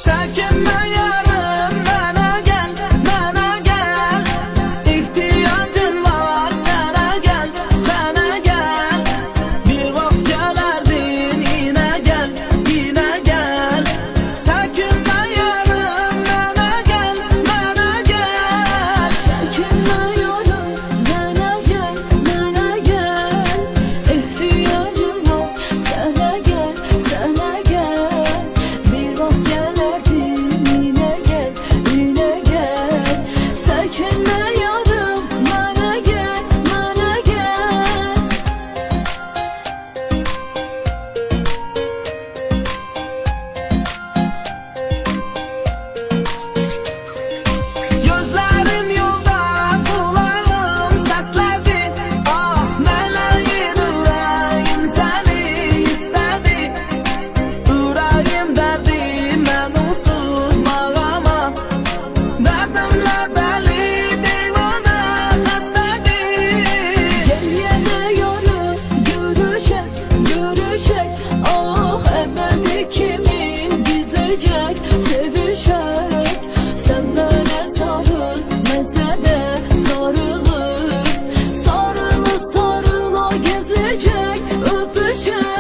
Çekinme yarım, bana gel, bana gel. İhtiyacın var, sana gel, sana gel. Bir vakit gelerdin, yine gel, yine gel. Çekinme yarım, bana gel, bana gel. Çekinme yarım, bana gel, bana gel. İhtiyacım var, sana gel, sana gel. Bir vakit gelerdin, yine gel, yine gel. Çekinme yarım, bana gel, bana gel. Gözlerim yolda, kulağım sesledi. Ah meleğin yüreğim seni istedi. Yüreğim derdim ben unsuz bağlama. Derdimle deli divane hastedi. Gel yine yarım, görüşek, görüşek. Ah evveldi kimin gizleyecek, sevişek. Sen bana sarıl, ben sana sarılır. Sarılı sarıla gizleyecek, öpüşek.